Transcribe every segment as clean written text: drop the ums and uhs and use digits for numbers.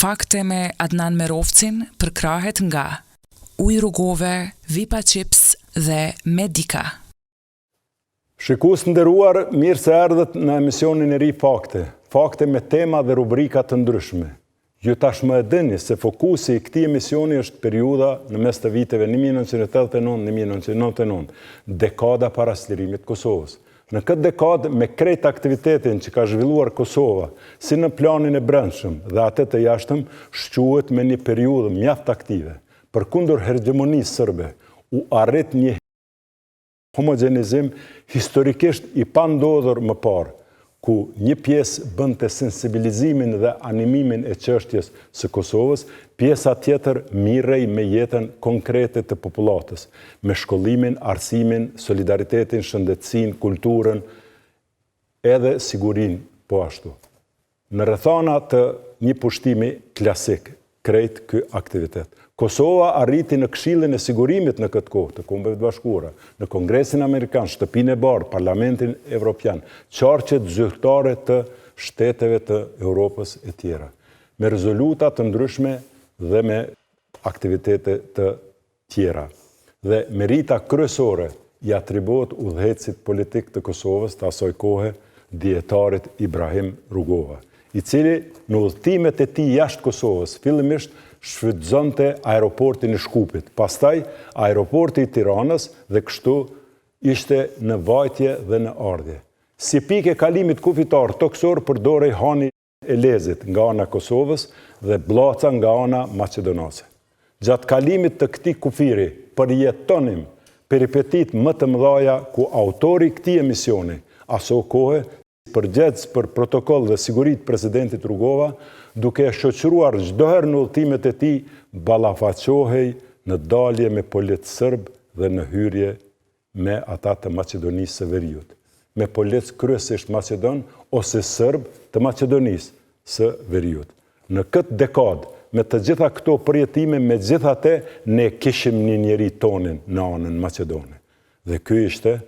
Fakte me Adnan Merovcin përkrahet nga Ujë Rrugove, Vipa Chips dhe Medika. Shikus nderuar, mirë se erdhët në emisionin e ri Fakte. Fakte me tema dhe rubrika të ndryshme. Ju tashmë e dini se fokusi i këtij emisioni është periudha në mes të viteve 1989-1999, dekada para slirimit të Kosovës. Në këtë dekadë, me krejt aktivitetin që ka zhvilluar Kosova, si në planin e brendshëm dhe atë të jashtëm, shquhet me një periudhë mjaft aktive. Përkundër hegemonisë serbe, u arrit një homogenizim historikisht i pandodhur më parë, ku një pjesë bënte sensibilizimin dhe animimin e çështjes së Kosovës, pjesa tjetër mirrej me jetën konkrete të popullatës, me shkollimin, arsimin, solidaritetin, shëndetësinë, kulturën, edhe sigurinë po ashtu. Në rrethana të një pushtimi klasik, krejt ky aktivitet. Kosova arriti në Këshillin e Sigurimit në këtë kohë të Kombeve të Bashkuara, në Kongresin Amerikan, Shtëpinë e Bardhë, Parlamentin Evropian, qarqet zyrtare të shteteve të Europës e tjera, me rezoluta të ndryshme dhe me aktivitete të tjera. Dhe merita kryesore i atribuohet udhëhecit politik të Kosovës të asaj kohe, dietarit Ibrahim Rugova, i cili në udhëtimet e tij jashtë Kosovës fillimisht shfrytëzonte aeroportin e Shkupit, pastaj aeroporti i Tiranës dhe kështu ishte në vajtje dhe në ardhje. Si pikë e kalimit kufitar toksor përdorej Hani Elezit nga ana Kosovës dhe Blaca nga ana Maqedonase. Gjatë kalimit të këtij kufiri përjetonim peripetit më të mëdha ku autori i këtij emisioni, aso kohë përgjegjës për protokoll dhe sigurit presidentit Rugova, duke e shoqëruar çdo herë në udhëtimet e tij, ballafaqohej në dalje me politë serb dhe në hyrje me ata të Maqedonisë së Veriut, me politë kryesisht Maqedon ose serb të Maqedonisë së Veriut. Në këtë dekadë, me të gjitha këto përjetime, megjithatë ne kishim një njeri tonin në anën Maqedone. Dhe ky ishte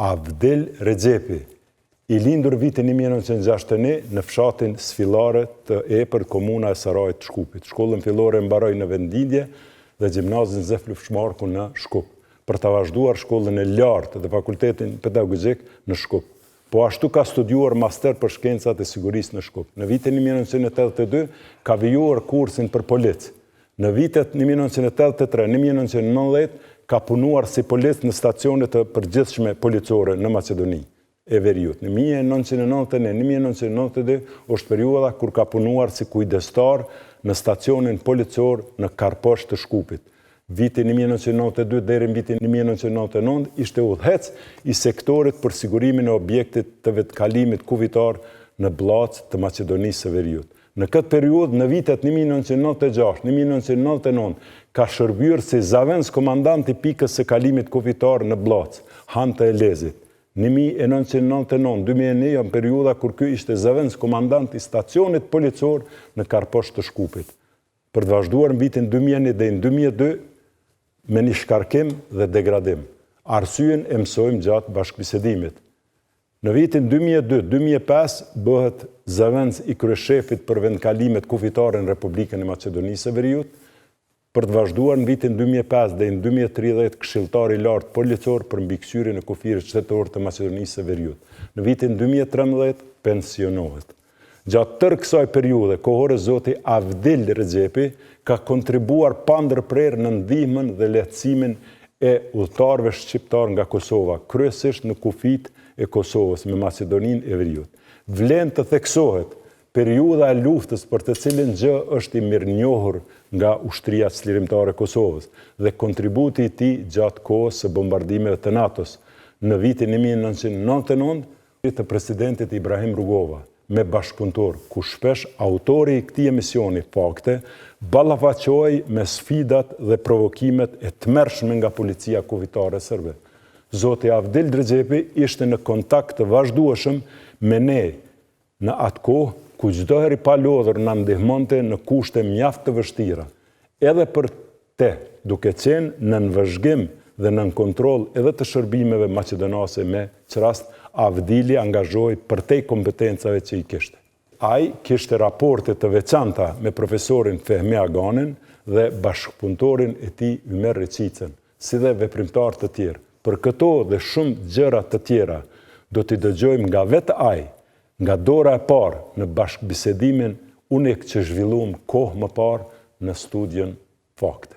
Avdil Rexhepi, i lindur vitin 1961 në fshatin Sfillare të Epër, komuna e Sarajit të Shkupit. Shkollën fillore mbaroi në Vendindje dhe gjimnazin Zefluf Shmarku në Shkup, për të vazhduar shkollën e lartë dhe fakultetin pedagogjik në Shkup. Po ashtu ka studiuar master për shkencat e sigurisë në Shkup. Në vitin 1982 ka vijuar kursin për policë. Në vitet 1983-1990 ka punuar si polic në stacionet të përgjithshme policore në Maqedoni e Veriut. Në 1991-1992 është periudha kur ka punuar si kujdestar në stacionin policor në Karposh të Shkupit. Vitin 1992 deri në vitin 1999 ishte udhëhec i sektorit për sigurimin e objektit të vetkalimit kufitar në Bllacë të Maqedonisë së Veriut. Në këtë periudhë, në vitet 1996-1999, ka shërbyer si zavens komandant i pikës së kalimit kufitar në Bllacë, Han të Elezit. 1999-2001 janë periudha kur ky ishte zavens komandant i stacionit policor në Karposh të Shkupit, për të vazhduar në vitin 2001 dhe në 2002 me një shkarkim dhe degradim. Arsyen e mësojmë gjatë bashkëbisedimit. Në vitin 2002-2005 bëhet zavens i kryeshefit për vendkalimet kufitare në Republikën e Maqedonisë së Veriut, për të vazhduar në vitin 2005 dhe në 2030 këshilltar i lartë policor për mbikëqyrjen e kufirit shtetor të Maqedonisë së Veriut. Në vitin 2013 pensionohet. Gjatë tërë kësaj periudhe kohore, zoti Avdil Rexhepi ka kontribuar pa ndërprerje në ndihmën dhe lehtësimin e udhëtarëve shqiptar nga Kosova, kryesisht në kufit e Kosovës me Maqedoninë e Veriut. Vlen të theksohet periudha e luftës për të cilin gjë është i mirënjohur nga ushtria çlirimtare e Kosovës dhe kontributi i tij gjatë kohës së bombardimeve të NATO-s në vitin 1999 të presidentit Ibrahim Rugova me bashkëpunëtor, ku shpesh autori i këtij emisioni Fakte ballafaqohej me sfidat dhe provokimet e tmerrshme nga policia kufitare serbe. Zoti Avdil Rexhepi ishte në kontakt të vazhdueshëm me ne në atë kohë ku çdo herë i palodhur na ndihmonte në kushte mjaft të vështira, edhe për te, duke qenë në nënvëzhgim dhe nën kontroll edhe të shërbimeve maqedonase me çrast Avdili angazhoi përtej kompetencave që i kishte. Ai kishte raporte të veçanta me profesorin Fehmi Aganin dhe bashkëpunëtorin e tij Ymer Reçicën, si dhe veprimtar të tjerë. Për këto dhe shumë gjëra të tjera do t'i dëgjojmë nga vetë ai, nga dora e parë në bashkëbisedimin unik që zhvilluam kohë më parë në studion Fakte.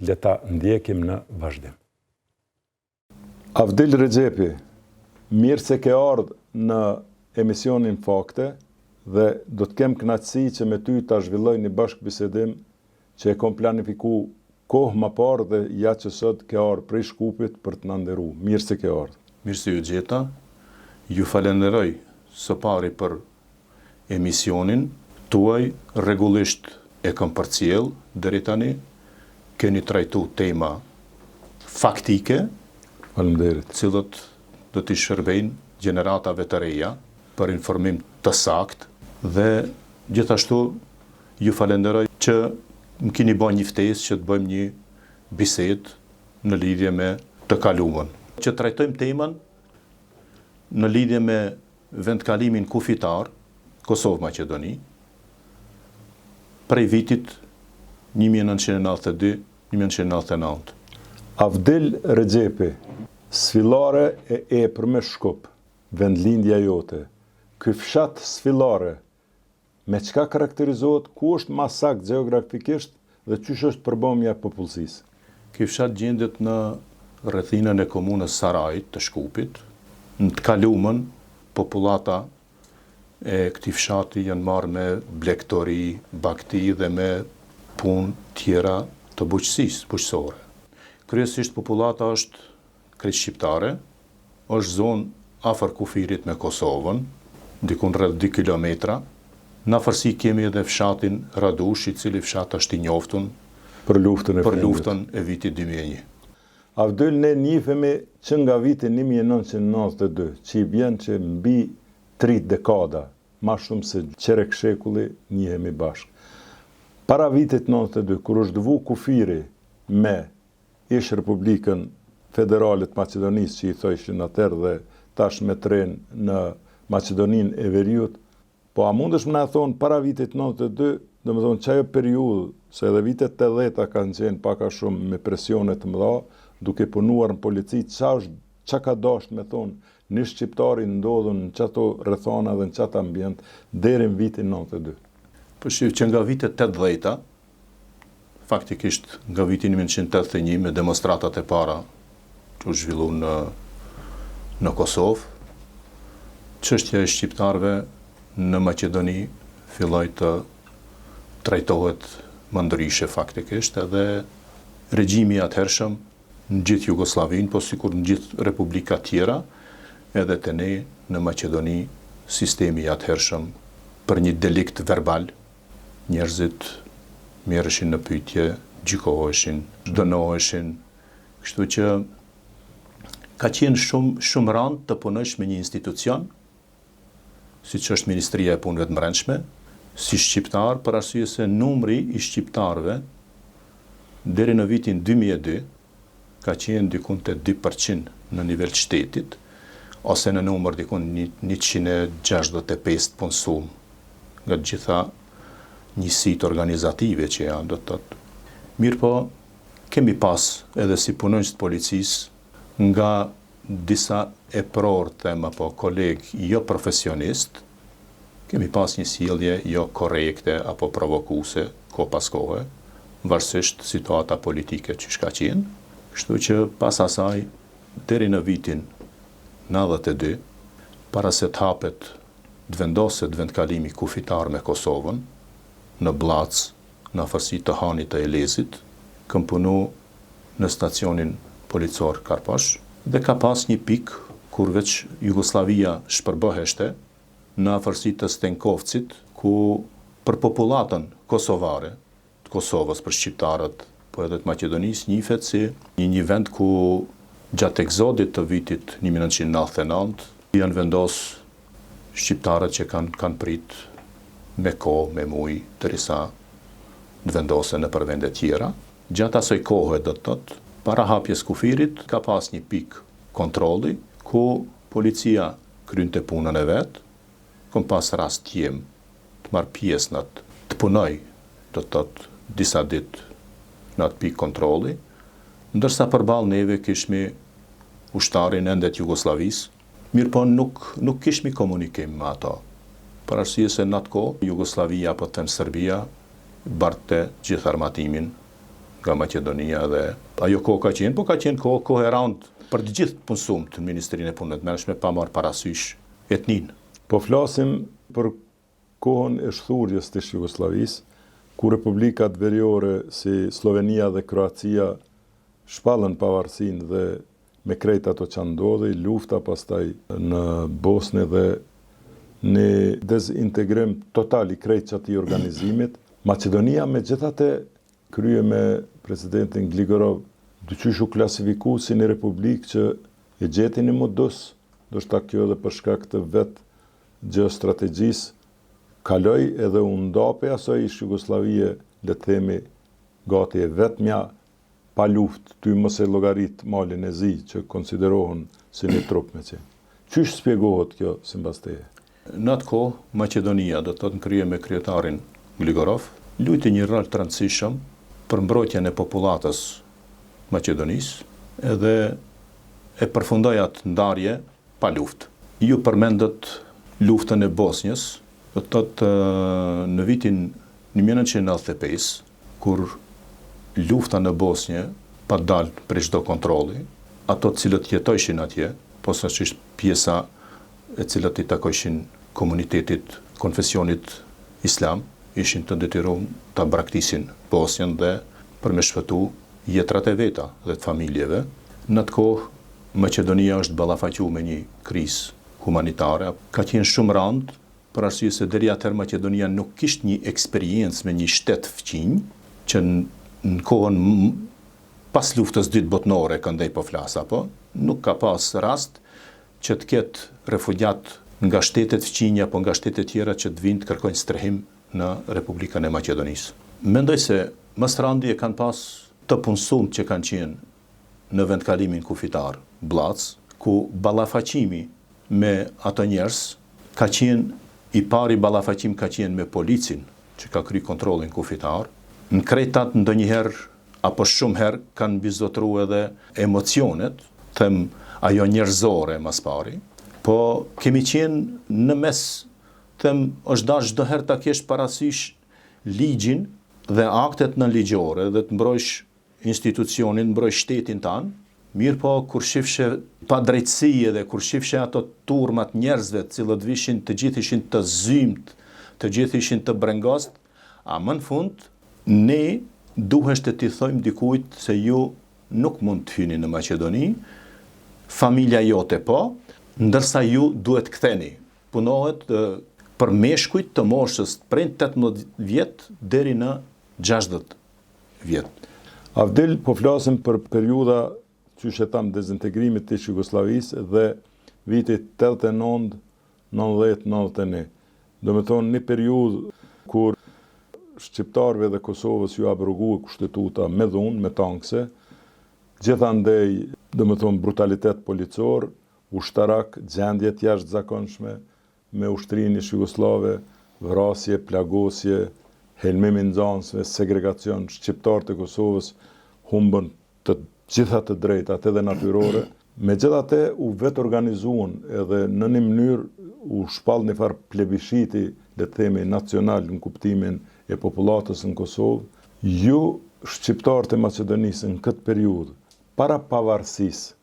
Le ta ndjekim në vazhdim. Avdil Rexhepi, mirë se ke ardhur në emisionin Fakte dhe do të kem kënaqësi që me ty ta zhvilloj një bashkëbisedim që e kom planifiku kohë më parë dhe ja që sot ke ardhur prej Shkupit për të na nderuar. Mirë se ke ardhur. Mirë se ju gjeta. Ju falenderoj së pari për emisionin tuaj, rregullisht e kam përcjell deri tani. Keni trajtu tema faktike, Faleminderit. cilët do t'i shërbejnë gjeneratave të reja për informim të sakt dhe gjithashtu ju falenderoj që më keni bën një ftesë që të bëjmë një bisedë në lidhje me të kaluarën. Që trajtojmë temën në lidhje me vendkalimin kufitar Kosovë-Maqedoni prej vitit 1992-1999. Avdil Rexhepi, sfillare e epër me Shkup, vendlindja jote. Ky fshat sfillare, me çka karakterizohet, ku është më saktë gjeografikisht dhe çysh është përbëmja e popullsisë? Ky fshat gjendet në rrethinën e komunës Sarajit të Shkupit. Në të kaluamën, popullata e këtij fshati janë marrë me blegtori, bagti dhe me punë tjera të bujqësore. Kryesisht popullata është krejt shqiptare, është zonë afër kufirit me Kosovën, dikun rreth 2 kilometra. Në afërsi kemi edhe fshatin Radush, i cili fshat është i njoftun Për luftën e vitit 2001. Avdil, ne njihemi që nga viti 1992, që i bjen që mbi 3 dekada, ma shumë se qerek shekulli, njihemi bashkë. Para vitit 92, kur është dëvu kufiri me ish Republikën Federalit Macedonisë, që i thojshin atëherë dhe tash me tren në Macedoninë e Veriut, po a mundesh më na thonë para vitit 92, do më thonë që ajo periudhë, se edhe vitet 80 kanë qenë paka shumë me presionet të mëdha, duke punuar në polici, qa ka dasht me thonë, një shqiptari ndodhën në qato rrethana dhe në qato ambient, deri në vitin 92. Po shiv që nga vitet 80, faktikisht nga vitin 1981 me demonstratat e para që u zhvillu në Kosovë, çështja e shqiptarëve në Maqedoni filloi të trajtohet më ndryshe faktikisht, edhe regjimi i atëhershëm në gjithë Jugosllavinë, po sikur në gjithë republika tjera, edhe te ne në Maqedoni sistemi i atëhershëm për një delikt verbal, njerëzit merreshin në pyetje, gjykoheshin, dënoheshin, kështu që ka qenë shumë rënd të punosh me një institucion, siç është Ministria e Punëve të Brendshme, si shqiptar, për arsye se numri i shqiptarëve deri në vitin 2002 ka qenë dikun te 2% në nivel shtetit, ose në numër dikun 165 punësuar nga gjitha njësitë organizative që janë, do të thotë. Mirë po, kemi pas edhe si punonjës të policisë nga disa e prorë them apo kolegë jo profesionist, kemi pas një sjellje jo korrekte apo provokuese ko pas kohe, varësisht situata politike që ka qenë. Kështu që pas asaj, deri në vitin 92, para se të hapet të vendoset vendkalimi kufitar me Kosovën, në Blac, në afërsi të Hanit të Elezit, kam punu në stacionin policor Karpash, dhe ka pas një pik kur veç Jugoslavia shpërbëheshte në afërsi të Stenkovcit, ku për popullatën kosovare, të Kosovës, për shqiptarët, po edhe të Maqedonisë, njihet si një vend ku gjatë egzodit të vitit 1999 janë vendos shqiptarët që kanë prit me kohë, me muj, derisa të vendosen në për vende tjera. Gjatë asoj kohë, do të thotë, para hapjes kufirit, ka pas një pik kontrolli, ku policia krynte punën e vetë, kom pas rast jem marrë pjesë në të punoj, do të thotë disa ditë në atë pikë kontrolli, ndërsa përballë neve kishmi ushtarin endet Jugosllavisë, mirë po nuk kishmi komunikim me ato. Për arsye se në atë kohë Jugosllavia apo të Serbia barte gjithë armatimin nga Maqedonia dhe ajo kohë ka qenë, po ka qenë kohë e rand për të gjithë punësumt në Ministrinë e Punëve të Brendshme pa marrë parasysh etninë. Po flasim për kohën e shthurjes të Jugosllavisë, ku republikat veriore si Slovenia dhe Kroacia shpallën pavarësinë dhe me krejt ato që ndodhi, lufta pastaj në Bosnë dhe në dezintegrim total i krejt që ati organizimit. Macedonia me gjithate krye me presidentin Gligorov dyqysh u klasifiku si një republikë që e gjeti një modus, do shta kjo edhe për shkak të vetë geostrategjisë, kaloj edhe u ndape asoj ish Jugoslavie, le të themi, gati e vetëmja pa luft, ty mos e llogarit Malin e Zi, që konsiderohen si një trup me që. Qysh spjegohet kjo sipas teje? Në atë kohë, Maqedonia, do të thotë në krye me kryetarin Gligorov, luajti një rol të rëndësishëm për mbrojtjen e popullatës Maqedonisë, edhe e përfundoi atë ndarje pa luftë. Ju përmendët luftën e Bosnjës, do të thotë në vitin 1995, kur lufta në Bosnjë pa dalë prej çdo kontrolli, ato të cilët jetojshin atje, posaçërisht pjesa e cilët i takojshin komunitetit, konfesionit islam, ishin të detyruar ta braktisin Bosnjën dhe për me shpëtu jetrat e veta dhe të familjeve. Në atë kohë, Maqedonia është ballafaqur me një krizë humanitare, ka qenë shumë rand, për arsye se deri atëherë Maqedonia nuk kishte një eksperiencë me një shtet fqinj, që në kohën pas luftës dytë botnore, këndej po flas apo, nuk ka pas rast që të ketë refugjat nga shtetet fqinja apo nga shtetet tjera që të vinë të kërkojnë strehim në Republikën e Maqedonisë. Mendoj se më së randi e kanë pas të punësumt që kanë qenë në vendkalimin kufitar Blac, ku ballafaqimi me ato njerëz ka qenë i pari ballafaqim ka qenë me policin që ka kry kontrollin kufitar. Në kretat ndonjëherë apo shumë herë kanë bizotruar edhe emocionet, them ajo njerëzore mas pari, po kemi qenë në mes, them është dashur çdo herë ta kesh parasysh ligjin dhe aktet nënligjore dhe të mbrojsh institucionin, mbrojsh shtetin tanë, mirë po kur shifshe pa drejtësi dhe kur shifshe ato turmat njerëzve të cilët vishin të gjithë ishin të zymt, të gjithë ishin të brengost, a më në fund, ne duhesht të t'i thojmë dikujt se ju nuk mund të hyni në Maqedoni, familja jote po, ndërsa ju duhet ktheni. Punohet për meshkujt të moshës prej 18 vjet deri në 60 vjet. Avdel, po flasim për periudha qysh e tam dezintegrimit të Jugosllavisë dhe vitit 89, 90, 91. Do me thonë një periudhë kur shqiptarëve dhe Kosovës ju abrogu kushtetuta me dhunë, me tankse, gjithandej, do me thonë, brutalitet policor, ushtarak, gjendjet jashtëzakonshme, me ushtrinë jugoslave, vrasje, plagosje, helmim i nxansve, segregacion, shqiptarët e Kosovës humbën të gjitha të drejtat edhe natyrore. Megjithatë u vetë organizuan edhe në një mënyrë u shpall një farë plebishiti, le të themi nacional në kuptimin e popullatës në Kosovë. Ju shqiptarët e Maqedonisë në këtë periudhë, para pavarësisë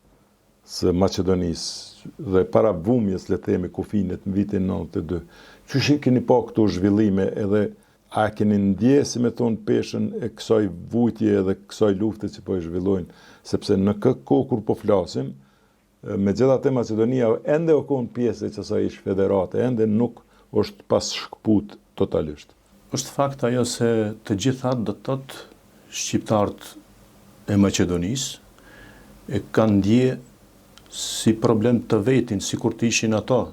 së Maqedonisë dhe para vumjes, le të themi, kufinit në vitin 92, çush keni pa këto zhvillime edhe a keni ndje, si me thonë, peshën e kësaj vujtje edhe kësaj lufte që po e zhvillojnë, sepse në këtë kohë kur po flasim, megjithatë Maqedonia ende o konë pjesë e kësaj ish federate, ende nuk është pas shkput totalisht. Është fakt ajo se të gjithat do të thotë shqiptarët e Maqedonisë e kanë ndje si problem të vetin, si kur të ishin ato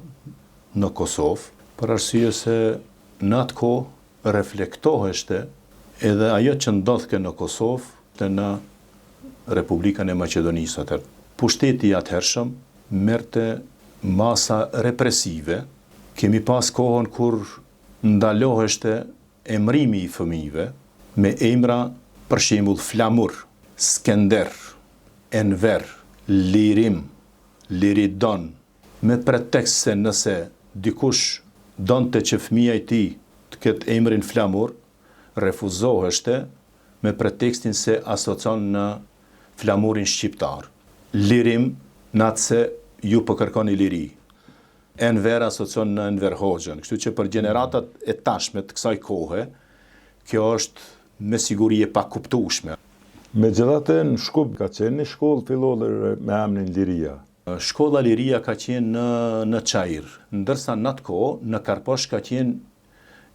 në Kosovë, për arsye se në atë kohë reflektoheshte edhe ajo që ndodhke në Kosovë dhe në Republikën e Maqedonisë atëherë. Pushteti i atëhershëm merrte masa represive. Kemi pas kohën kur ndaloheshte emrimi i fëmijëve me emra për shembull Flamur, Skender, Enver, Lirim, Liridon, me pretekst se nëse dikush donte që fëmia i tij të ketë emrin Flamur, refuzoheshte me pretekstin se asocion në flamurin shqiptar. Lirim, në atë se ju po kërkoni liri. Enver asocion në Enver Hoxhën. Kështu që për gjeneratat e tashme të kësaj kohe, kjo është me siguri e pakuptueshme. Megjithatë në Shkup ka qenë një shkollë fillore me emrin Liria. Shkolla Liria ka qenë në Çajir, ndërsa në atë kohë në Karposh ka qenë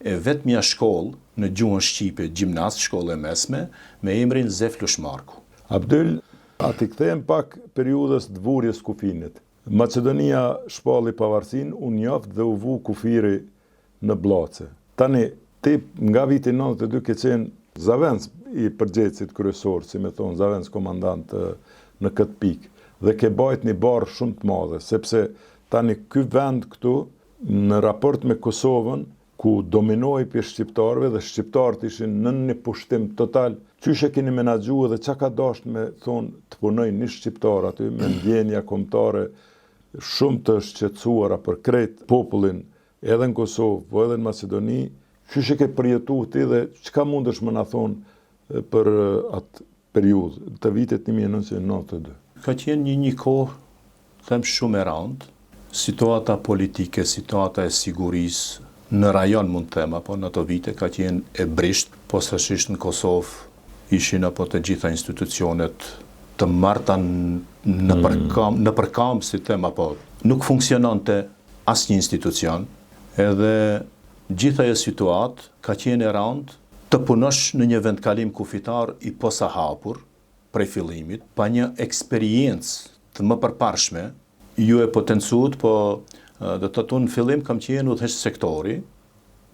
e vetmja shkollë në gjuhën shqipe, gjimnaz, shkollë e mesme, me emrin Zeflush Marku. Abdyl, ati kthehem pak periudhës të vurjes kufinit. Macedonia shpalli pavarësinë, u njoft dhe u vu kufiri në Blace. Tani, ti nga viti 92 ke qenë zavendës i përgjegjësit kryesor, si me thonë zavendës komandant në këtë pikë, dhe ke bajt një barë shumë të madhe, sepse tani ky vend këtu, në raport me Kosovën, ku dominoi për shqiptarëve dhe shqiptarët ishin në një pushtim total, qyshe keni menaxhu dhe çka ka dashur me thonë të punojnë një shqiptar aty me ndjenja kombëtare shumë të shqetësuara për krejt popullin edhe në Kosovë, po edhe në Macedoni, qyshe ke përjetuar ti dhe çka mundesh më na thonë për atë periudhë të vitit 1992? Ka qenë një kohë, them shumë e rëndë, situata politike, situata e sigurisë, në rajon mund të them, apo në ato vite ka qenë e brisht, posaçërisht në Kosovë ishin apo të gjitha institucionet të marrta në përkam, si them, apo nuk funksiononte asnjë institucion, edhe gjitha e situatë ka qenë e rëndë të punosh në një vendkalim kufitar i posahapur prej fillimit, pa një eksperiencë të më përparshme, ju e potencuat, po do të thotë në fillim kam qenë udhëheqës sektori,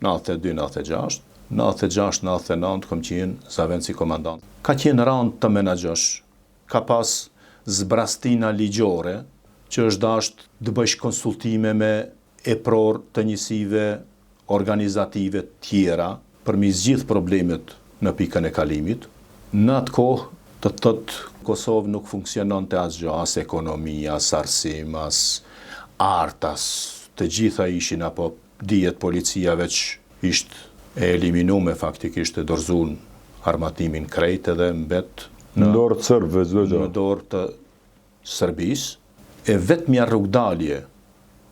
92-96, 96-99 kam qenë zavendës i komandant. Ka qenë rëndë të menaxhosh, ka pas zbrastina ligjore, që është dashur të bësh konsultime me epror të njësive organizative tjera, për mi zgjidh problemet në pikën e kalimit. Në atë kohë, të thotë Kosovë nuk funksiononte asgjë, as ekonomia, as arsim, as artas, të gjitha ishin, apo dihet policia veç ishte e eliminuar faktikisht e dorzuar armatimin krejt edhe mbet në dorë të serbëve çdo gjë. Në dorë të Serbisë, e vetmja rrugdalje,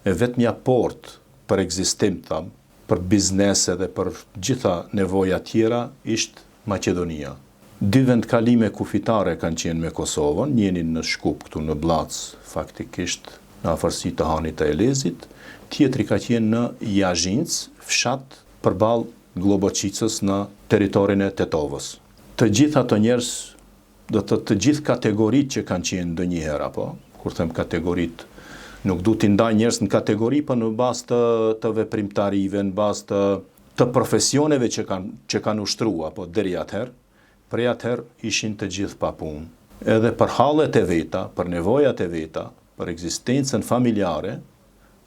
e vetmja port për ekzistim, tham, për biznese dhe për gjitha nevoja tjera ishte Maqedonia. 2 vendkalime kufitare kanë qenë me Kosovën, njënin në Shkup këtu në Blac, faktikisht në afërsi të Hanit të Elezit, tjetri ka qenë në Jazhinc, fshat përballë Globoqicës në territorin e Tetovës. Të gjitha ato njerëz, do të gjithë kategoritë që kanë qenë ndonjëherë, apo kur them kategoritë, nuk du t'i ndaj njerëz në kategori, për në bazë të veprimtarive, në bazë të profesioneve që kanë ushtruar, apo deri atëherë, prej atëherë ishin të gjithë pa punë. Edhe për hallet e veta, për nevojat e veta, për ekzistencën familjare,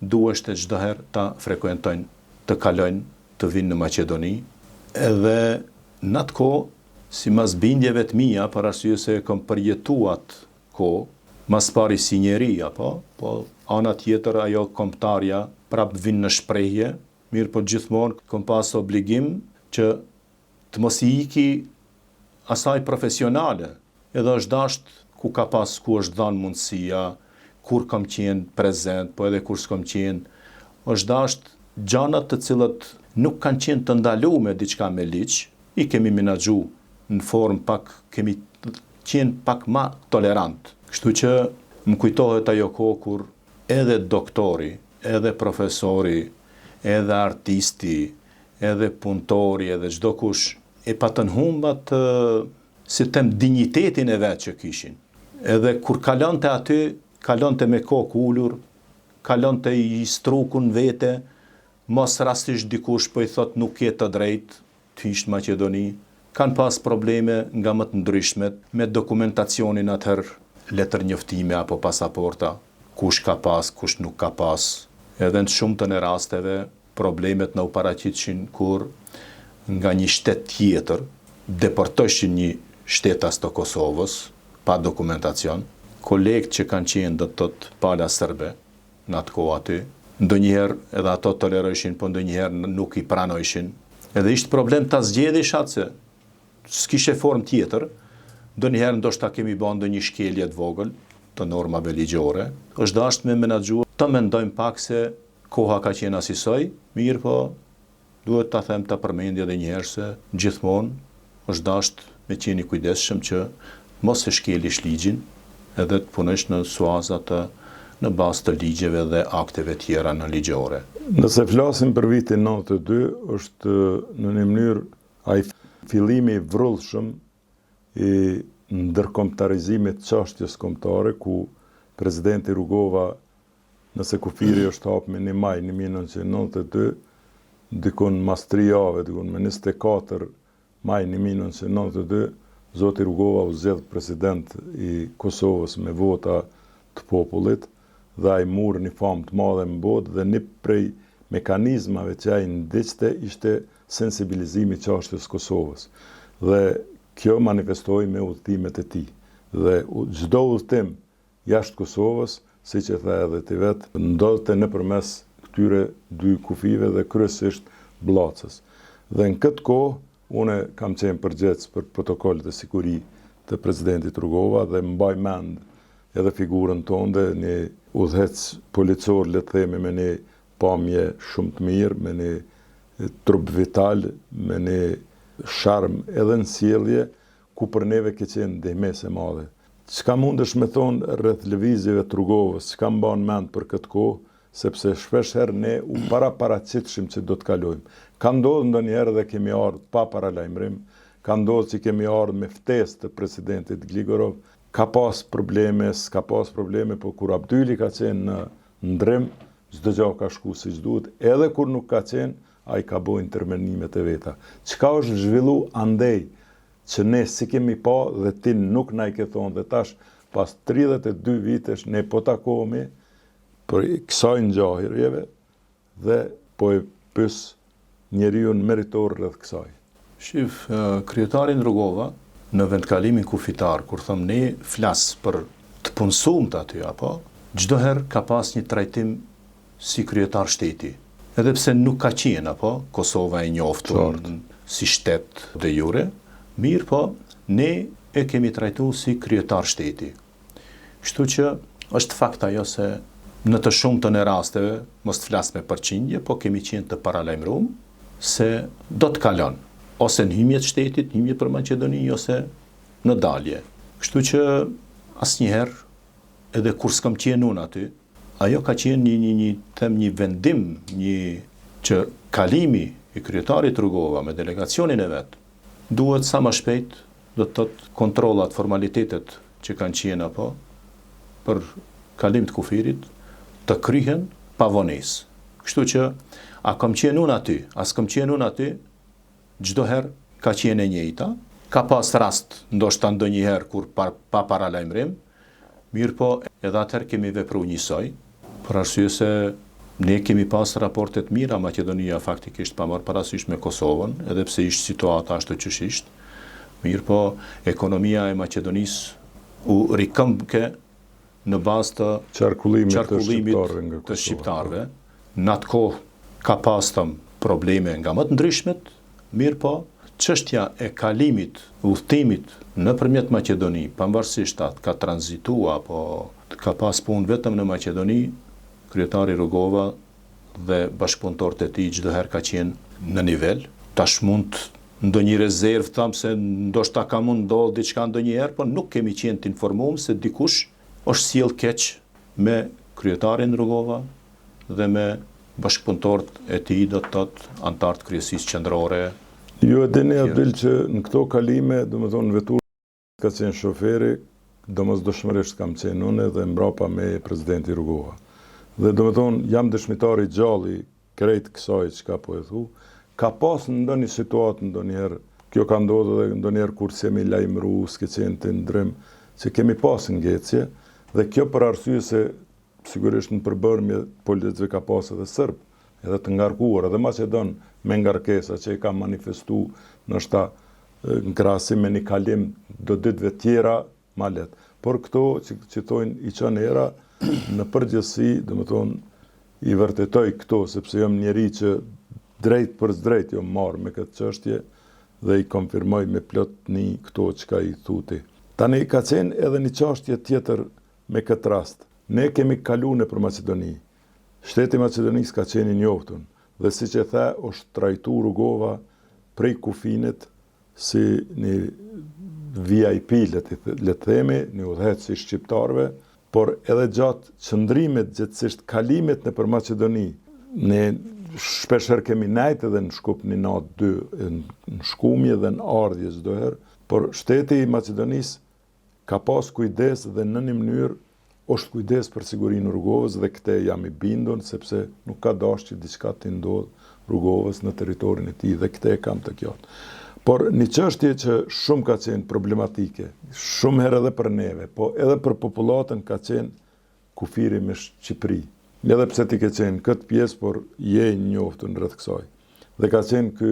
duheshte çdo herë ta frekuentojnë, të kalojnë, të vinë në Maqedoni, edhe në atë kohë, sipas bindjeve të mia, për arsye se kam përjetuat kohë, mas pari si njeri, po ana tjetër ajo kombëtarja prap vinë në shprehje, mirë po gjithmonë kam pas obligim që të mos i iki asaj profesionale, edhe është dashur ku është dhënë mundësia, kur kam qenë prezent, po edhe kur s'kam qenë, është dashur gjanat të cilët nuk kanë qenë të ndaluar diçka me ligj, i kemi menaxhu në formë pak, kemi qenë pak më tolerant. Kështu që më kujtohet ajo kohë kur edhe doktori, edhe profesori, edhe artisti, edhe punëtori, edhe çdo kush e patën humbat, si them, dinjitetin e vetë që kishin. Edhe kur kalonte aty, kalonte me kokë ulur, kalonte i strukun vete, mos rastisht dikush po i thot nuk je të drejt, ty ishtë Maqedoni, kanë pas probleme nga më të ndryshmet, me dokumentacionin atëherë, letër njoftime apo pasaporta, kush ka pas, kush nuk ka pas, edhe në shumë të në rasteve, problemet në u paraqitshin kur nga një shtet tjetër deportoheshin një shtetas të Kosovës pa dokumentacion, kolegët që kanë qenë do të thotë pala serbe në atë kohë aty, ndonjëherë edhe ato tolerojshin, po ndonjëherë nuk i pranojshin. Edhe ishte problem ta zgjedhësh atë se s'kishte formë tjetër, ndonjëherë ndoshta kemi bën ndonjë shkelje të vogël të normave ligjore. Është dashur me menaxhuar, të mendojmë pak se koha ka qenë asisoj, mirë po duhet ta them ta përmendja edhe një herë se gjithmonë është dashur me qenë i kujdesshëm që mos e shkelish ligjin edhe të punosh në suaza të në bazë të ligjeve dhe akteve tjera në ligjore. Nëse flasim për vitin 92, është në një mënyrë ai fillimi i vrullshëm i ndërkombëtarizimit të çështjes kombëtare ku presidenti Rugova, nëse kufiri është hapë me 1 maj 1992, dikun mas 3 jave, dikun me 24 maj 1992, Zoti Rugova u zgjedh president i Kosovës me vota të popullit dhe ai mur një famë të madhe në botë dhe një prej mekanizmave që ai ndiqte ishte sensibilizimi i çështjes Kosovës. Dhe kjo manifestohej me udhëtimet e tij. Dhe çdo udhëtim jashtë Kosovës, siç e tha edhe ti vet, ndodhte nëpërmes këtyre 2 kufive dhe kryesisht Bllacës. Dhe në këtë kohë unë kam qenë përgjegjës për protokollet e siguri të presidentit Rugova dhe mbaj mend edhe figurën tonë, një udhëhec policor, le të themi, me një pamje shumë të mirë, me një trup vital, me një sharm edhe në sjellje, ku për neve ke qenë ndihmës e madhe. Çka mundesh me thonë rreth lëvizjeve të Rugovës, çka mban mend për këtë kohë, sepse shpesh herë ne u paraqitshim që do të kalojmë. Ka ndodhur ndonjëherë dhe kemi ardhur pa paralajmërim, ka ndodhur që kemi ardhur me ftesë të presidentit Gligorov, ka pas probleme, s'ka pas probleme, po kur Abdyli ka qenë në ndrim, çdo gjë ka shku siç duhet, edhe kur nuk ka qenë, ai ka bëu intervenimet e veta. Çka është zhvillu andej që ne si kemi pa dhe ti nuk na i ke thonë dhe tash pas 32 vitesh ne po takohemi për kësaj ngjahjeve dhe po e pyes njeriu meritor rreth kësaj. Shif, kryetarin Rugova në vendkalimin kufitar, kur thëm ne flas për të punësumt aty apo, çdo herë ka pas një trajtim si kryetar shteti. Edhe pse nuk ka qenë apo Kosova e njoftur si shtet de jure, mirë po ne e kemi trajtuar si kryetar shteti. Kështu që është fakt ajo se në të shumtën e rasteve, mos të flas me përqindje, po kemi qenë të paralajmëruar se do të kalon, ose në hymje të shtetit, hymje për Maqedoni, ose në dalje. Kështu që asnjëherë, edhe kur s'kam qenë unë aty, ajo ka qenë një vendim, që kalimi i kryetarit Rugova me delegacionin e vet, duhet sa më shpejt, do të thotë kontrollat, formalitetet që kanë qenë apo për kalim të kufirit, të kryhen pa vonesë. Kështu që a kam qenë unë aty, a s'kam qenë unë aty, çdo herë ka qenë e njëjta, ka pas rast ndoshta ndonjëherë kur pa paralajmërim, mirë po edhe atëherë kemi vepruar njësoj, për arsye se ne kemi pas raporte të mira, Maqedonia faktikisht pa marrë parasysh me Kosovën, edhe pse ishte situata ashtu siç ishte. Mirë po ekonomia e Maqedonisë u rikëmbke në bazë të qarkullimit të shqiptarëve. Në atë kohë ka pas probleme nga më të ndryshmet, mirë po çështja e kalimit, udhëtimit nëpërmjet Maqedoni, pavarësisht atë ka tranzitua apo ka pas punë vetëm në Maqedoni, kryetari Rugova dhe bashkëpunëtorët e tij çdo herë ka qenë në nivel. Tash mund ndonjë rezervë tham se ndoshta ka mund ndodh diçka ndonjëherë, por nuk kemi qenë të informuar se dikush është sjell keq me kryetarin Rugova dhe me bashkëpunëtorët e tij, do të thotë antarët kryesisë qendrore. Ju e dini Abdyl që në këto kalime, domethënë vetur ka qenë shoferi, domosdoshmërisht kam qenë unë dhe mbrapa me presidenti Rugova. Dhe domethënë jam dëshmitar i gjallë i krejt kësaj çka po e thu. Ka pas në ndonjë situatë ndonjëherë, kjo ka ndodhur edhe ndonjëherë kur jemi lajmëruar, s'ke qenë të ndrim, që kemi pas ngecje, dhe kjo për arsye se sigurisht në përbërmje politikëve ka pas edhe serb, edhe të ngarkuar, edhe Macedon me ngarkesa që i ka manifestu nështë në krahasim me një kalim do ditëve tjera ma letë. Por këto që thonë i qënë era, në përgjithësi, dhe më thonë, i vërtetoj këto, sepse jam njeri që drejt për drejt jam marrë me këtë çështje dhe i konfirmoj me plot një këto që ka i thuti. Tani ka qenë edhe një çështje tjetër me këtë rast. Ne kemi kalu në për Macedoni. Shteti Macedonisë ka qenë i njoftun dhe si që the, është trajtu Rugova prej kufinit si një VIP, le të themi, një udhëhec si shqiptarve, por edhe gjatë qëndrimit, gjithësisht kalimit në për Macedoni, ne shpesher kemi najtë edhe në Shkup një natë 2, në shkumje dhe në ardhje çdo herë, por shteti i Macedonisë ka pas kujdes dhe në një mënyrë është kujdes për sigurinë e Rugovës dhe këte jam i bindur sepse nuk ka dashur që diçka të ndodhë Rugovës në territorin e tij dhe këte kam të kjo. Por një çështje që shumë ka qenë problematike, shumë herë edhe për neve, po edhe për popullatën ka qenë kufiri me Shqipëri. Edhe pse ti ke qenë këtë pjesë, por je i njoftun rreth kësaj. Dhe ka qenë ky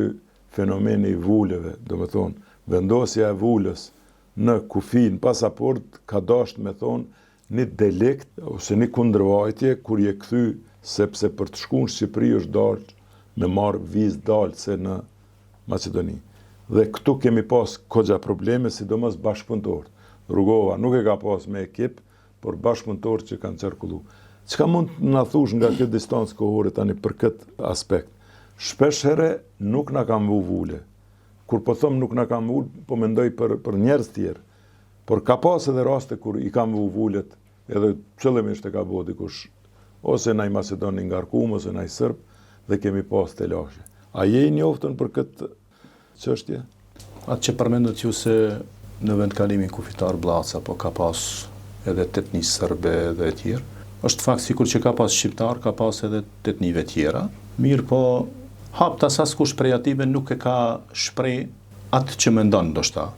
fenomeni i vuleve, do të thonë, vendosja e vulës në kufi, në pasaport, ka dashur me thonë një delikt ose një kundërvajtje kur je kthy sepse për të shkuar në Shqipëri është dalë me marr vizë dalë se në Macedoni. Dhe këtu kemi pas kogja probleme, sidomos bashkëpunëtorët. Rugova nuk e ka pas me ekip, por bashkëpunëtorët që kanë qarkullu. Çka mund të na thush nga këtë distancë kohore tani për këtë aspekt? Shpesh herë nuk na kanë vu vule. Kur po them nuk na kanë vu, po mendoj për njerëz tjerë. Por ka pas edhe raste kur i kanë vu vulet, edhe qëllimisht e ka bëu dikush, ose ndaj Macedoni ngarkum, ose ndaj Serb, dhe kemi pas telashe. A je i njoftën për këtë çështje? Atë që përmendët ju se në vendkalimin kufitar Blaca, po ka pas edhe 8 Serbe dhe tjerë, është fakt sikur që ka pas shqiptar, ka pas edhe 8 tjera. Mirë po, hapta askush prej ative nuk e ka shpreh atë që mendon ndoshta.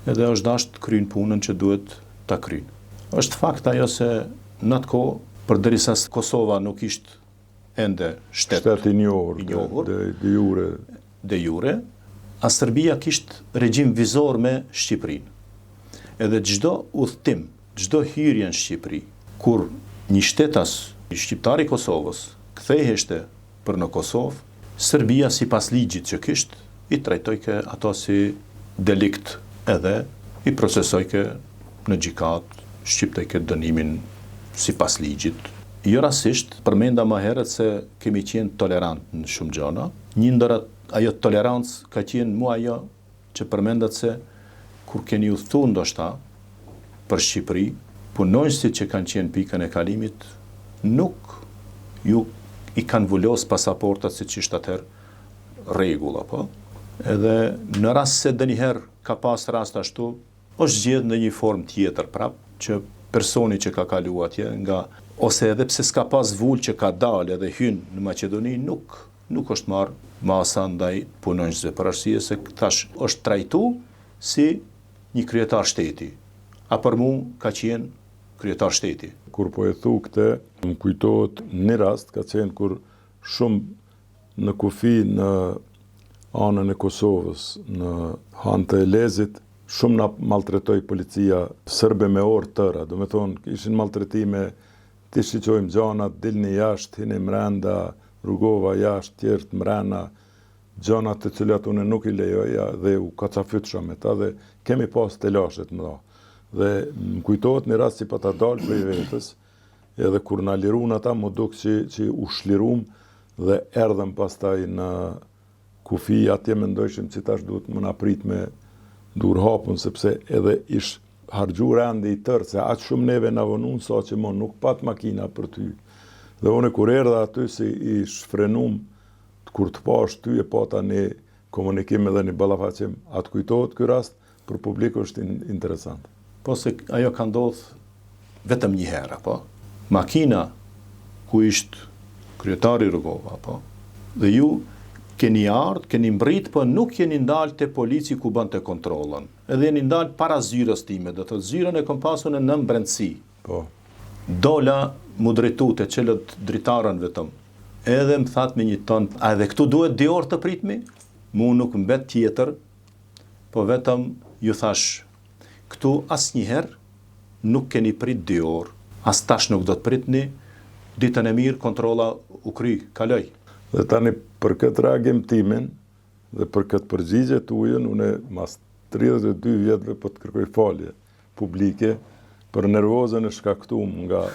Edhe është dashur të kryjnë punën që duhet ta kryjnë. Është fakt ajo se në atë kohë, përderisa Kosova nuk ishte ende shtet i njohur de jure, a Serbia kishte regjim vizor me Shqipërinë. Edhe çdo udhtim, çdo hyrje në Shqipëri, kur një shtetas, një shqiptar i Kosovës, ktheheshte për në Kosovë, Serbia sipas ligjit që kishte, i trajtojke ato si delikt edhe i procesojke në gjykat, shqiptojke dënimin sipas ligjit. Jo rastisht, përmenda më herët se kemi qenë tolerant në shumë gjëra. Një ndër ajo tolerancë ka qenë mua ajo që përmendat se kur keni udhëtuar ndoshta për Shqipëri, punonjësit që kanë qenë pikën e kalimit nuk ju i kanë vulos pasaportat si që ishte atëherë rregull apo. Edhe në rast se dënjëherë ka pas rast ashtu, është gjetur në një formë tjetër prap që personi që ka kaluar atje nga ose edhe pse s'ka pas vull që ka dalë edhe hyn në Maqedoni nuk është marrë masa ndaj punonjësve për arsye se tash është trajtuar si një kryetar shteti. A për mua ka qenë kryetar shteti. Kur po e thu këtë, më kujtohet një rast ka qenë kur shumë në kufi në anën e Kosovës, në Han të Elezit, shumë na maltretoi policia serbe me orë tëra. Do me thonë, ishin maltretime, ti shiqojmë gjanat, dilni jashtë, hini mrenda, Rugova jashtë, tjertë mrena, gjanat të cilat unë nuk i lejoja dhe u kacafytsha me ta dhe kemi pas telashet më dha. Dhe më kujtohet një rast që pa ta dalë prej vetës, edhe kur na lirun ata, më duk që u shlirum dhe erdhëm pastaj në kufi, atje mendojshim që tash duhet më naprit me dur hapun, sepse edhe ish hargju rendi i tërë, se aqë shumë neve në vënun, sa që mon nuk pat makina për ty. Dhe une kur erdha aty si i shfrenum, kur të pash ty e pata një komunikim edhe një ballafaqim, atë kujtohet ky rast, për publiku është interesant. Po se ajo ka ndodhë vetëm një herë, po. Makina ku ishtë kryetari Rugova, po. Dhe ju keni ardhë, keni mbrit, po nuk keni ndalë te polici ku bën të kontrolën. Edhe jeni ndalë para zyrës time, do të zyrën e kom pasur në brendësi. Po. Dola mu drejtu te çelët dritarën vetëm. edhe më thatë me një ton, a edhe këtu duhet 2 orë të pritmi? Mu nuk mbet tjetër, po vetëm ju thash, këtu asnjëherë nuk keni prit 2 orë, as tash nuk do të pritni, ditën e mirë kontrolla u kry, kaloj. Dhe tani për këtë reagim timin dhe për këtë përgjigje tuajën, unë mas 32 vjetëve po të kërkoj falje publike për nervozën e shkaktuar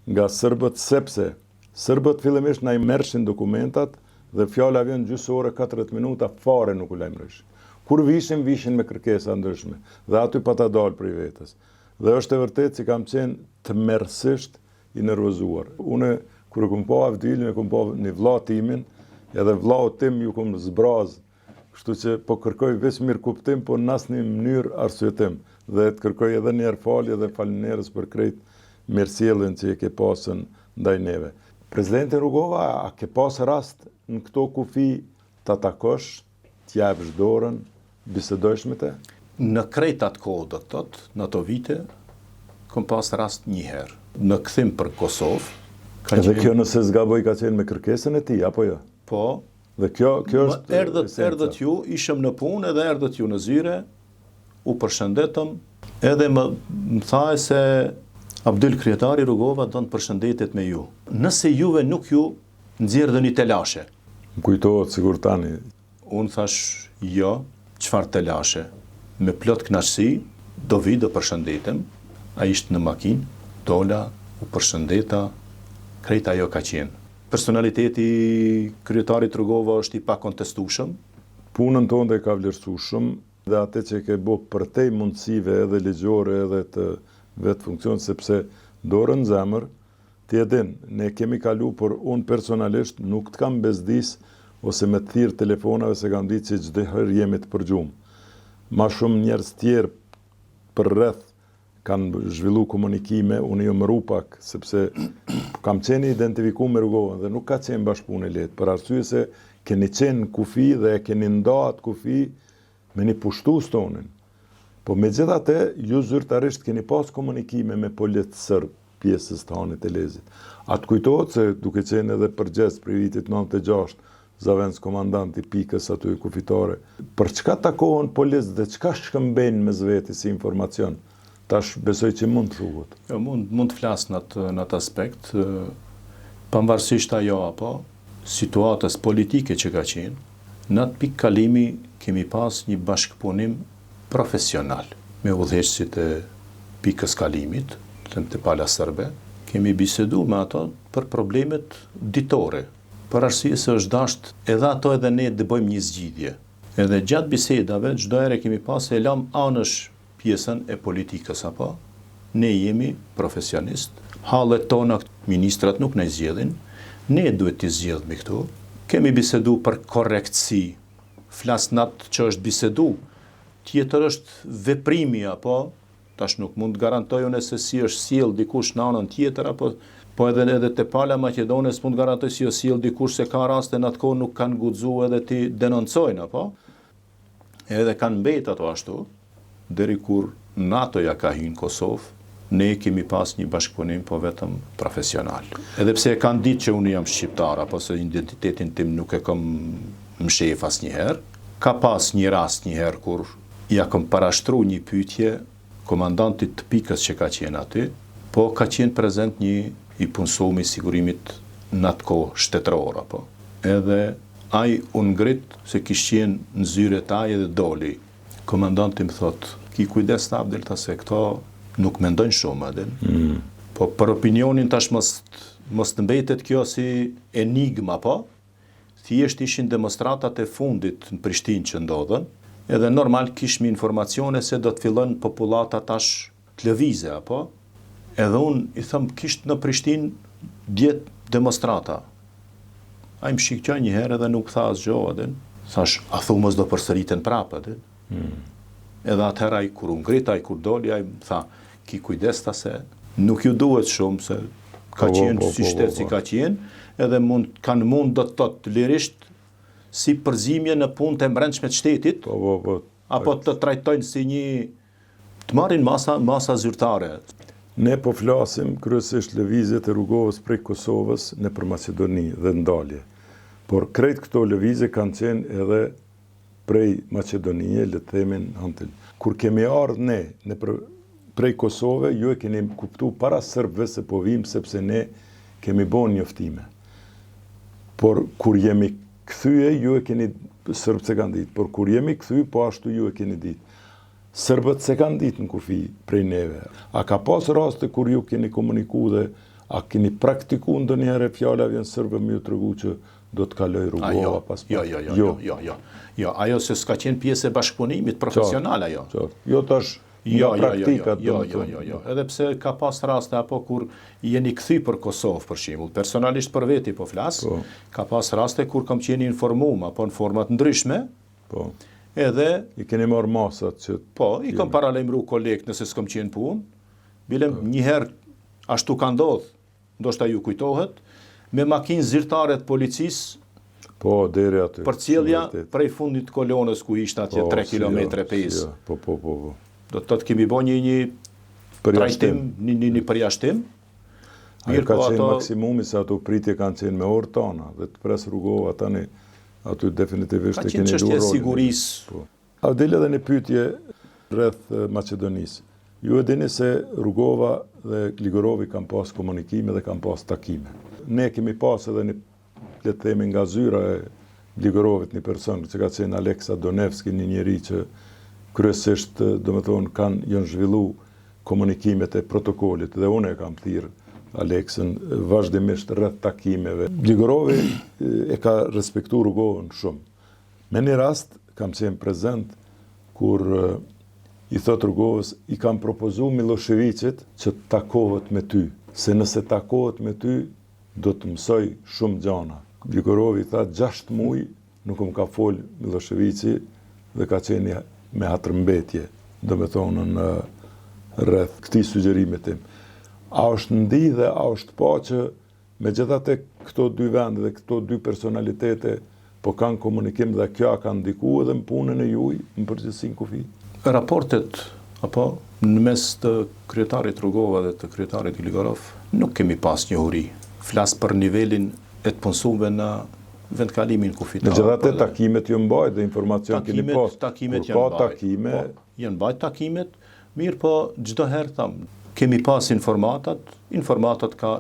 nga serbët, sepse serbët fillimisht na i merrshin dokumentat dhe fjala vjen gjysore 40 minuta fare nuk u lajmërosh. Kur vishin me kërkesa ndryshme dhe aty pa ta dalë prej vetës. Dhe është e vërtetë që kam qenë tmerrsisht i nervozuar. Unë kur e kom pa Avdilin, e kom pa një vlla timin, edhe vllau tim ju kom zbraz, kështu që po kërkoj vetëm mirëkuptim, po në asnjë mënyrë arsyetim. Dhe të kërkoj edhe një herë falje dhe faleminderes për krejt mirësjelljen që e ke pasën ndaj neve. Presidenti Rugova, a ke pas rast në këto kufi ta takosh, t'japësh dorën, bisedosh me te? Në krejt atë kohë do të thotë, në ato vite, kom pas rast një herë. Në kthim për Kosovë, edhe kjo nëse zgaboj ka qenë me kërkesën e tij apo jo? Po. Dhe kjo është erdhët ju, ishëm në punë edhe erdhët ju në zyre, u përshëndetëm, edhe më thaje se Abdyl Kryetari Rugova do të përshëndetet me ju. Nëse juve nuk ju nxjerrni telashe. Më kujtohet sigur tani. Unë thash, jo, çfarë telashe? Me plot kënaqësi, do vi do përshëndetem, ai ishte në makinë, dola, u përshëndeta, krejt ajo ka qenë. Personaliteti kryetarit Rugova është i pakontestueshëm. Punën tonë ka vlerësuar shumë dhe atë që ke bë përtej mundësive edhe ligjore edhe të vetë funksion, sepse dorën zemër, ti e din, ne kemi kalu, por unë personalisht nuk të kam bezdis ose me të thirr telefonave se kam ditë që çdo herë jemi të përgjumë. Ma shumë njerëz tjerë për rreth kanë zhvillu komunikime, unë jo më rupak, sepse kam qenë identifiku me Rugovën dhe nuk ka qenë bashkëpunë e lehtë, për arsye se keni qenë kufi dhe keni nda atë kufi me një pushtues tonin. Po megjithatë, ju zyrtarisht keni pas komunikime me politë sërb pjesës të Hanit e Lezit. Atë kujtohet se duke qenë edhe përgjes për vitit 96, Zavens komandant i pikës aty kufitare, për çka takohen policë dhe çka shkëmbejnë me zveti si informacion? Tash besoj që mund të thuhet. Jo, mund të flas në atë aspekt, pavarësisht ajo apo situatës politike që ka qenë, në atë pikë kalimi kemi pas një bashkëpunim profesional me udhëheqësit e pikës kalimit, të pala sërbe, kemi bisedu me ato për problemet ditore, për arsye se është dashur edhe ato edhe ne të bëjmë një zgjidhje. Edhe gjatë bisedave, çdo herë kemi pas e lam anësh pjesën e politikës apo ne jemi profesionist, hallet tona ministrat nuk na zgjedhin, ne duhet të zgjedhmi këtu. Kemi bisedu për korrektësi, flas natë që është bisedu, tjetër është veprimi apo tash nuk mund të garantoj unë se si është sjell dikush në anën tjetër apo po edhe te pala Maqedones mund garantoj si është sjell dikush se ka raste në atë kohë nuk kanë guxuar edhe ti denoncojnë apo edhe kanë mbet ato ashtu deri kur NATO-ja ka hyrë në Kosovë, ne kemi pas një bashkëpunim po vetëm profesional. Edhe pse e kanë ditë që unë jam shqiptar apo se identitetin tim nuk e kam mshef asnjëherë, ka pas një rast një herë kur ja kam parashtruar një pyetje komandantit të pikës që ka qenë aty, po ka qenë prezent një i punësuar i sigurimit në atë kohë shtetëror apo. Edhe ai u ngrit se kishte qenë në zyre të ai dhe doli. Komandanti më thotë, ki kujdes të Abdel ta se këto nuk mendojnë shumë Adel. Po për opinionin tash mos të mbetet kjo si enigma po, thjesht ishin demonstratat e fundit në Prishtinë që ndodhen, edhe normal kishmi informacione se do të fillon popullata tash të lëvize apo. Edhe unë i them kisht në Prishtinë 10 demonstrata. Ai më shikoi një herë edhe nuk tha asgjë Adel. Thash, a thumos do përsëriten prapë Adel. Edhe atëherë ai kur u ngrit, ai kur doli, ai më tha, ki kujdes ta se nuk ju duhet shumë se ka qenë si shtet si ka qenë, edhe kanë mund do të thotë lirisht si përzimje në punë të brendshme të shtetit, apo të trajtojnë si një të marrin masa zyrtare. Ne po flasim kryesisht lëvizjet e rrugovës prej Kosovës në për Maqedoni dhe ndalje. Por krejt këto lëvizje kanë qenë edhe prej Maqedonie, le të themin Hantil. Kur kemi ardhur ne prej Kosove, ju e keni kuptu para serbëve se po vim sepse ne kemi bon njoftime. Por kur jemi kthye, ju e keni serbët se kanë ditë. Por kur jemi kthy, po ashtu ju e keni ditë. Serbët se kanë ditë në kufi prej neve. A ka pas raste kur ju keni komuniku dhe a keni praktiku ndonjëherë fjala vjen serbë më ju tregu që do të kaloj rrugova pas pas? Jo, ajo se s'ka qenë pjesë e bashkëpunimit profesional ajo. Jo tash praktikat. Jo. Edhe pse ka pas raste apo kur jeni kthy për Kosovë për shembull, personalisht për veti po flas, ka pas raste kur kam qenë informuar apo në format ndryshme. Po. Edhe i keni marrë masat që i kam paralajmëruar kolegët nëse s'kam qenë punë. Bilem një herë ashtu ka ndodhur, ndoshta ju kujtohet, me makinë zyrtare të policisë. Po, deri aty. Për cilja prej fundit të kolonës ku ishte atje 3 kilometre 5. Po. Do të thotë kemi bën një trajtim, një përjashtim. Mirë ka qenë maksimumi se ato pritje kanë qenë me orë tona dhe të pres rrugova tani aty definitivisht e keni çështje e sigurisë. A del edhe një pyetje rreth Maqedonisë. Ju e dini se Rrugova dhe Gligorovi kanë pas komunikime dhe kanë pas takime. Ne kemi pas edhe një, le të themi nga zyra e Gligorovit një person që ka qenë Aleksa Donevski, një njeri që kryesisht janë zhvillu komunikimet e protokollit dhe unë e kam thirrë Aleksën vazhdimisht rreth takimeve. Gligorovi e ka respektu Rrugovën shumë. Me një rast kam qenë prezent kur i thot Rrugovës i kam propozu Miloševićit që takohet me ty, se nëse takohet me ty do të mësoj shumë gjana. Gligorovi tha 6 muaj nuk më ka fol Miloševići dhe ka qenë me hatërmbetje, domethënë rreth këtij sugjerimit tim. A është ndi dhe a është pa që megjithatë këto dy vende dhe këto dy personalitete po kanë komunikim dhe kjo ka ndikuar edhe në punën e juaj në përgjithësi në kufi? Raportet apo në mes të kryetarit Rrugova dhe të kryetarit Gligorov nuk kemi pas njohuri. Flas për nivelin e të punësuesve në vendkalimin kufitar. Megjithatë takimet ju mbajnë dhe informacion keni pas. Takimet janë mbajt takimet, mirë po çdo herë tham kemi pas informatat ka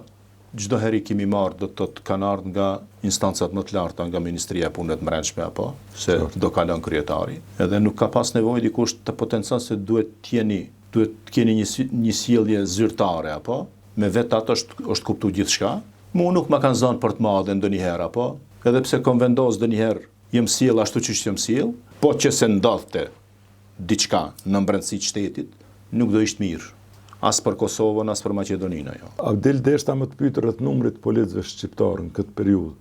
çdo herë kemi marrë, do të thotë kanë ardhur nga instancat më të larta, nga Ministria e Punëve të Brendshme apo se do kalon kryetari. Edhe nuk ka pas nevojë dikush të potencon se duhet të keni një sjellje zyrtare apo me vetë ato është kuptuar gjithçka. Mu nuk ma kanë zënë për të madhe ndonjëherë apo, edhe pse kom vendos ndonjëherë jem sjell ashtu siç jem sjell, po që se ndodhte diçka në brendësi të shtetit, nuk do ishte mirë. As për Kosovën, as për Maqedoninë ajo. Abdel deshta më të pyet rreth numrit të policëve shqiptarë në këtë periudhë.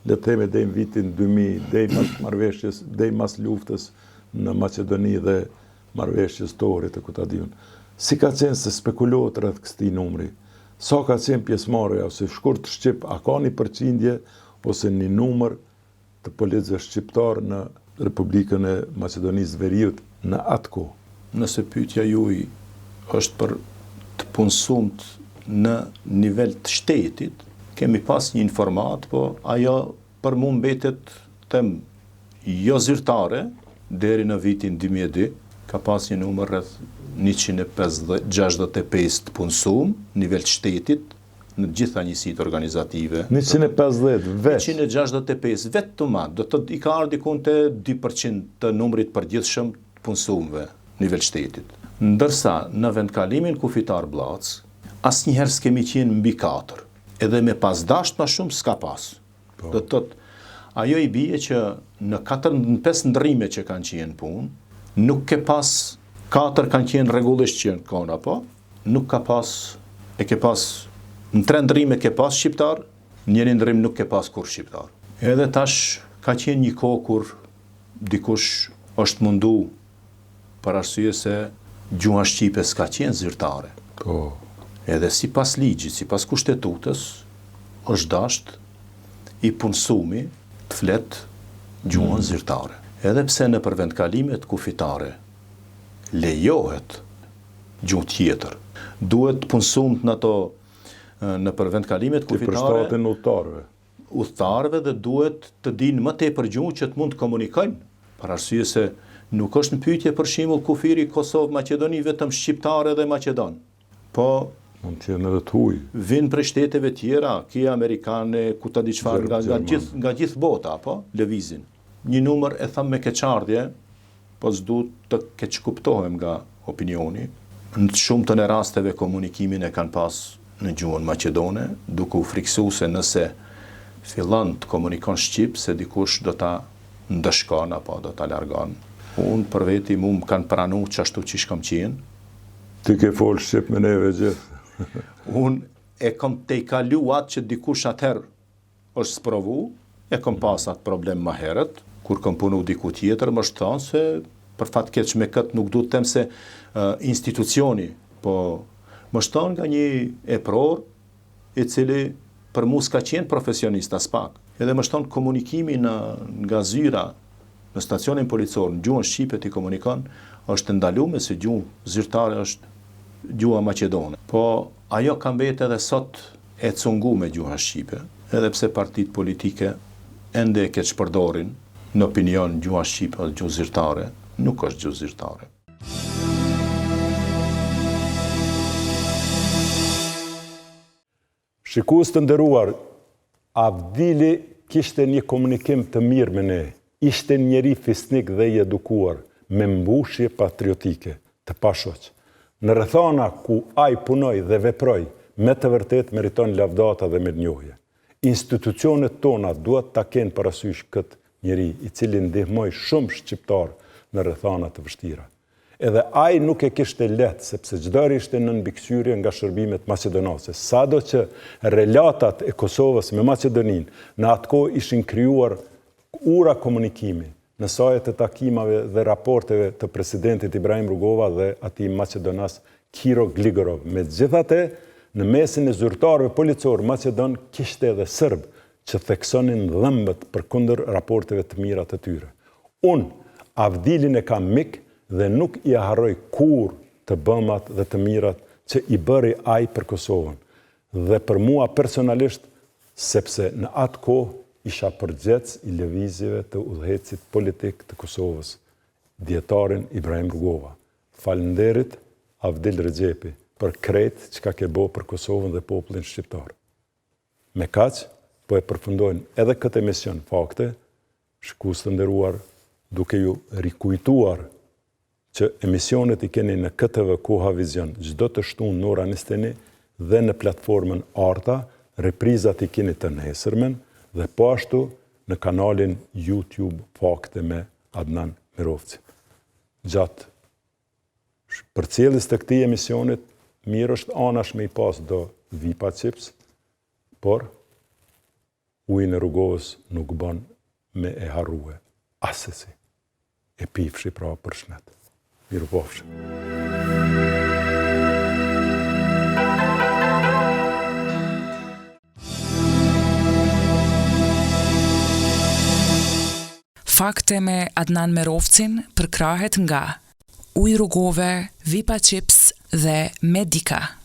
Le të themi deri në vitin 2000, deri pas marrëveshjes, deri mas luftës në Maqedoni dhe marrëveshjes të Ohrit të Kutadiun. Si ka qenë se spekulohet rreth këtij numri? Sa ka qenë pjesëmarrja ose shkurt shqip, a ka një përqindje ose një numër të policëve shqiptarë në Republikën e Maqedonisë Veriut në atë kohë? Nëse pyetja juaj është për të punësumt në nivel të shtetit, kemi pas një informat, po ajo për mu mbetet them jo zyrtare, deri në vitin 2002, ka pas një numër rreth 165 të punësum, nivel të shtetit, në gjitha njësitë organizative. 150 veç? 165 vetë të madhë, do të i ka ardhur diku te 2% të numrit përgjithshëm të punësumve nivel shtetit. Ndërsa në vendkalimin kufitar Blac, asnjëherë s'kemi qenë mbi 4. Edhe me pas dasht më shumë s'ka pas. Do të thotë, ajo i bie që në 4-5 ndrrime që kanë qenë punë, nuk ke pas 4 kanë qenë rregullisht që kanë apo, nuk ka pas, e ke pas në 3 ndrrime ke pas shqiptar, në 1 ndrrim nuk ke pas kur shqiptar. Edhe tash ka qenë një kohë kur dikush është mundu për arsye se gjuha shqipe s'ka qenë zyrtare. Po. Edhe sipas ligjit, sipas kushtetutës, është dasht i punësumi të flet gjuhën zyrtare. Edhe pse në përvendkalimet kufitare lejohet gjuhë tjetër. Duhet punësumt në ato në për vendkalimet kufitare. Për shtatën udhëtarëve dhe duhet të dinë më tepër gjuhë që të mund të komunikojnë. Për arsye se nuk është në pyetje për shembull kufiri Kosovë Maqedoni vetëm shqiptarë dhe maqedon. Po mund të jenë edhe të huaj. Vinë prej shteteve tjera, kia amerikane, ku ta di çfarë nga gjithë bota, apo lëvizin. Një numër e tham me keqardhje, po s'du të keqkuptohem nga opinioni. Në shumë të në rasteve komunikimin e kanë pas në gjuhën maqedone, duke u friksuar se nëse fillon të komunikon shqip, se dikush do ta ndëshkon apo do ta largon. Unë për veti mu më kanë pranu qashtu që shkam qenë. Ti ke folë shqip me neve gjithë. Unë e kom te i kalu atë që dikush atëherë është sprovu, e kom pas atë problem ma herët, kur kom punu diku tjetër, më është thonë se për fat keq me këtë nuk du të tem se institucioni, po më është thonë nga një epror i cili për mu s'ka qenë profesionist as pak. Edhe më është thonë komunikimi nga zyra në stacionin policor, në gjuhën shqipe ti komunikon, është ndaluar se gjuhë zyrtare është gjuha maqedone. Po ajo ka mbetë edhe sot e cungu me gjuha shqipe, edhe pse partitë politike ende e keq përdorin në opinion gjuha shqipe dhe gjuhë zyrtare, nuk është gjuhë zyrtare. Shikues të nderuar, Avdili kishte një komunikim të mirë me ne. Ishte njeri fisnik dhe i edukuar, me mbushje patriotike, të pashoq. Në rrethana ku ai punoi dhe veproi, me të vërtet meriton lavdata dhe mirënjohje. Institucionet tona duhet ta kenë parasysh këtë njeri, i cili ndihmoi shumë shqiptar në rrethana të vështira. Edhe ai nuk e kishte lehtë, sepse çdo ishte në mbikëqyrje nga shërbimet maqedonase. Sado që relatat e Kosovës me Maqedoninë në atë kohë ishin krijuar ura komunikimi në sajet e takimave dhe raporteve të presidentit Ibrahim Rugova dhe atij Maqedonas Kiro Gligorov. Megjithatë, në mesin e zyrtarëve policor Maqedon kishte edhe serb që theksonin dhëmbët përkundër raporteve të mira të tyre. Unë Avdilin e kam mik dhe nuk i harroj kur të bëmat dhe të mirat që i bëri ai për Kosovën dhe për mua personalisht, sepse në atë kohë isha përgjec i lëvizjeve të udhëhecit politik të Kosovës, dietarin Ibrahim Rugova. Falënderit Avdil Rexhepi për krejt që ka ke bo për Kosovën dhe popullin shqiptar. Me kaq, po e përfundojnë edhe këtë emision fakte, shikues të nderuar, duke ju rikujtuar që emisionet i keni në KTV Koha Vizion çdo të shtunë në ora 21 dhe në platformën Arta, reprizat i keni të nesërmen dhe po ashtu në kanalin YouTube Fakte me Adnan Mirovci. Gjatë përcjelljes të këtij emisionit, mirë është anash me i pas do vipa chips, por ujin e Rugovës nuk bën me e harrue. Asesi. E pifshi pra për shnet. Miru pofshë. Fakte me Adnan Mirovcin përkrahet nga Ujë Rugove, Vipa Chips dhe Medika.